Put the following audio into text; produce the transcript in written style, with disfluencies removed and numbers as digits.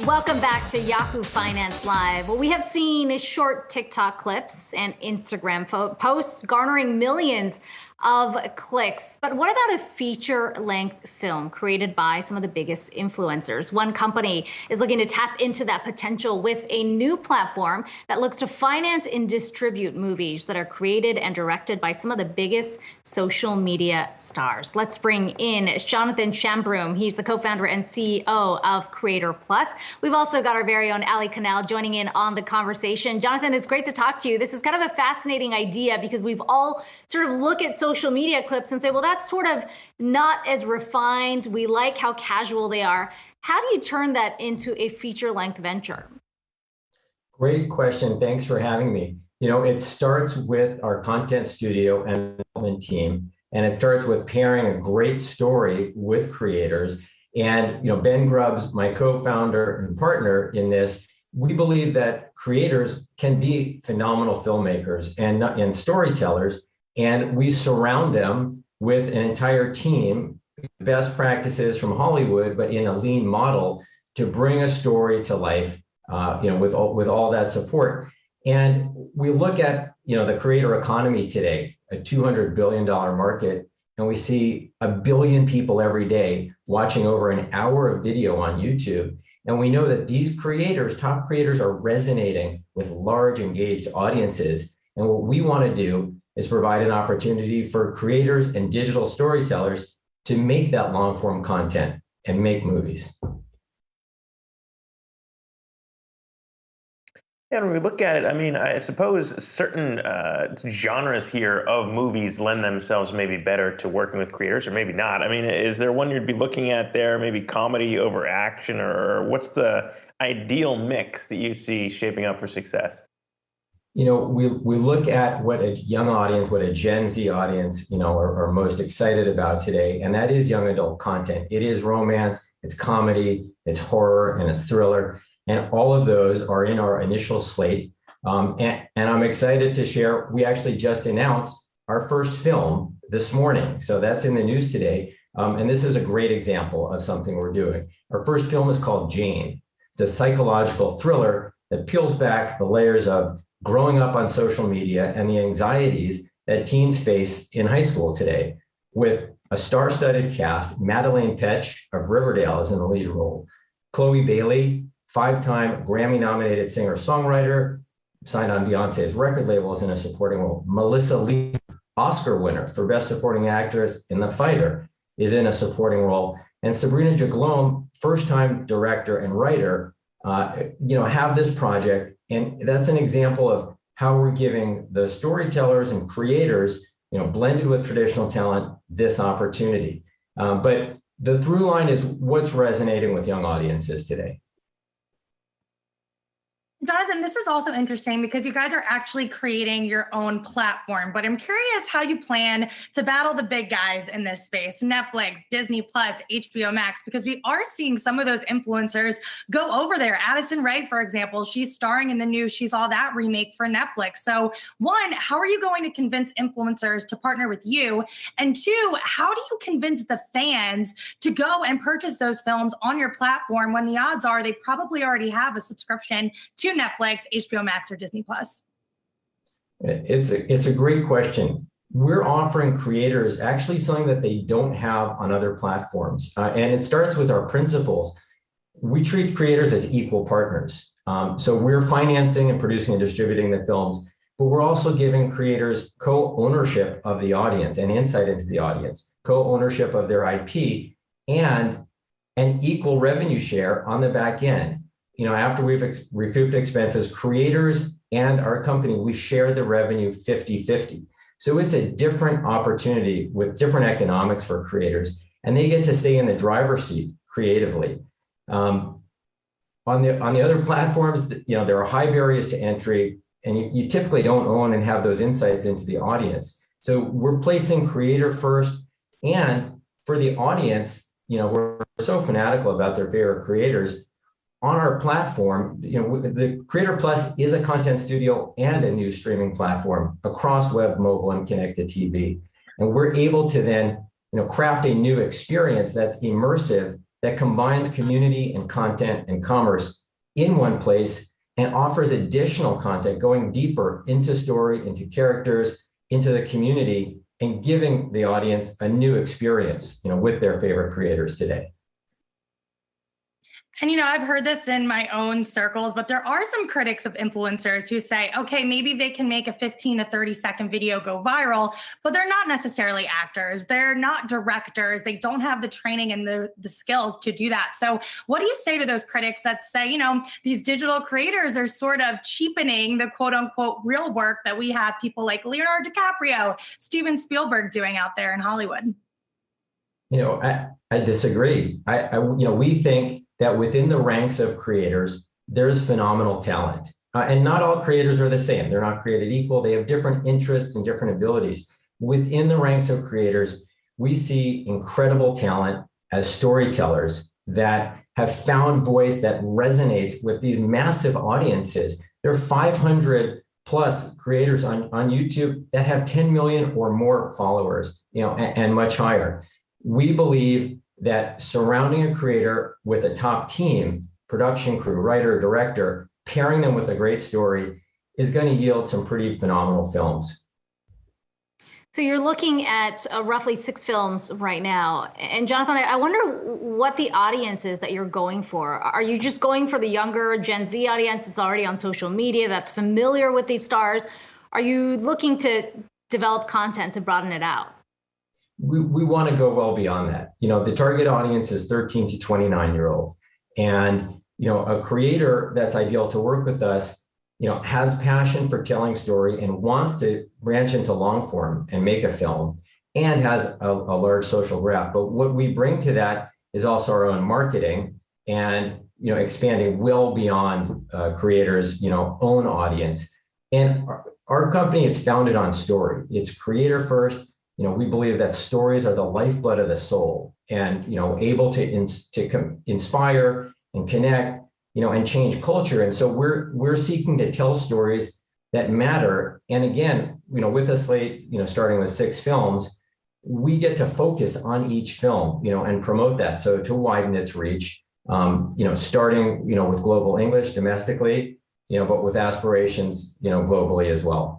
Welcome back to Yahoo Finance Live. What we have seen is short TikTok clips and Instagram posts garnering millions of clicks. But what about a feature-length film created by some of the biggest influencers? One company is looking to tap into that potential with a new platform that looks to finance and distribute movies that are created and directed by some of the biggest social media stars. Let's bring in Jonathan Shambroom. He's the co-founder and CEO of rCeator Plus. We've also got our very own Canal joining in on the conversation. Jonathan, it's great to talk to you. This is kind of a fascinating idea because we've all sort of look at social media clips and say, well, that's sort of not as refined. We like how casual they are. How do you turn that into a feature-length venture? Great question. Thanks for having me. You know, it starts with our content studio and development team, and it starts with pairing a great story with creators. And, you know, Ben Grubbs, my co-founder and partner in this, we believe that creators can be phenomenal filmmakers and storytellers. And we surround them with an entire team, best practices from Hollywood, but in a lean model to bring a story to life, with all that support. And we look at, the creator economy today, a $200 billion market, and we see 1 billion people every day watching over an hour of video on YouTube. And we know that these creators, top creators, are resonating with large engaged audiences. And what we want to do is provide an opportunity for creators and digital storytellers to make that long form content and make movies. Yeah, when we look at it, I mean, I suppose certain genres here of movies lend themselves maybe better to working with creators, or maybe not. I mean, is there one you'd be looking at there, maybe comedy over action, or what's the ideal mix that you see shaping up for success? We look at what a young audience, what a Gen Z audience, are most excited about today, and that is young adult content. It is romance, it's comedy, it's horror, and it's thriller. And all of those are in our initial slate. And I'm excited to share, we actually just announced our first film this morning. So that's in the news today. And this is a great example of something we're doing. Our first film is called Jane. It's a psychological thriller that peels back the layers of growing up on social media and the anxieties that teens face in high school today, with a star-studded cast. Madeleine Petsch of Riverdale is in the lead role. Chloe Bailey, 5-time Grammy-nominated singer-songwriter, signed on Beyonce's record label, is in a supporting role. Melissa Lee, Oscar winner for Best Supporting Actress in The Fighter, is in a supporting role. And Sabrina Jaglom, first-time director and writer, have this project. And that's an example of how we're giving the storytellers and creators, blended with traditional talent, this opportunity. But the through line is what's resonating with young audiences today. Jonathan, this is also interesting because you guys are actually creating your own platform, but I'm curious how you plan to battle the big guys in this space, Netflix, Disney Plus, HBO Max, because we are seeing some of those influencers go over there. Addison Rae, for example, she's starring in the new She's All That remake for Netflix. So one, how are you going to convince influencers to partner with you? And two, how do you convince the fans to go and purchase those films on your platform when the odds are they probably already have a subscription to Netflix, HBO Max, or Disney Plus? It's a great question. We're offering creators actually something that they don't have on other platforms. And it starts with our principles. We treat creators as equal partners. So we're financing and producing and distributing the films, but we're also giving creators co-ownership of the audience and insight into the audience, co-ownership of their IP, and an equal revenue share on the back end. After we've recouped expenses, creators and our company, we share the revenue 50-50. So it's a different opportunity with different economics for creators, and they get to stay in the driver's seat creatively. On the other platforms, there are high barriers to entry, and you typically don't own and have those insights into the audience. So we're placing creator first, and for the audience, we're so fanatical about their favorite creators. On our platform, the rCeator Plus is a content studio and a new streaming platform across web, mobile, and connected TV. And we're able to then, craft a new experience that's immersive, that combines community and content and commerce in one place and offers additional content going deeper into story, into characters, into the community, and giving the audience a new experience, with their favorite creators today. And, I've heard this in my own circles, but there are some critics of influencers who say, okay, maybe they can make a 15 to 30-second video go viral, but they're not necessarily actors. They're not directors. They don't have the training and the skills to do that. So what do you say to those critics that say, these digital creators are sort of cheapening the quote unquote real work that we have people like Leonardo DiCaprio, Steven Spielberg doing out there in Hollywood? I disagree. We think that within the ranks of creators, there's phenomenal talent. And not all creators are the same. They're not created equal. They have different interests and different abilities. Within the ranks of creators, we see incredible talent as storytellers that have found voice that resonates with these massive audiences. There are 500 plus creators on YouTube that have 10 million or more followers, and much higher. We believe that surrounding a creator with a top team, production crew, writer, director, pairing them with a great story is going to yield some pretty phenomenal films. So you're looking at roughly 6 films right now. And Jonathan, I wonder what the audience is that you're going for. Are you just going for the younger Gen Z audience that's already on social media, that's familiar with these stars? Are you looking to develop content to broaden it out? We want to go well beyond that. The target audience is 13 to 29-year-old. And, a creator that's ideal to work with us, has passion for telling story and wants to branch into long form and make a film and has a large social graph. But what we bring to that is also our own marketing and, expanding well beyond creators, own audience. And our company, it's founded on story. It's creator first. We believe that stories are the lifeblood of the soul and, able to inspire and connect, and change culture. And so we're seeking to tell stories that matter. And again, with a slate, starting with 6 films, we get to focus on each film, and promote that. So to widen its reach, starting, with global English domestically, but with aspirations, globally as well.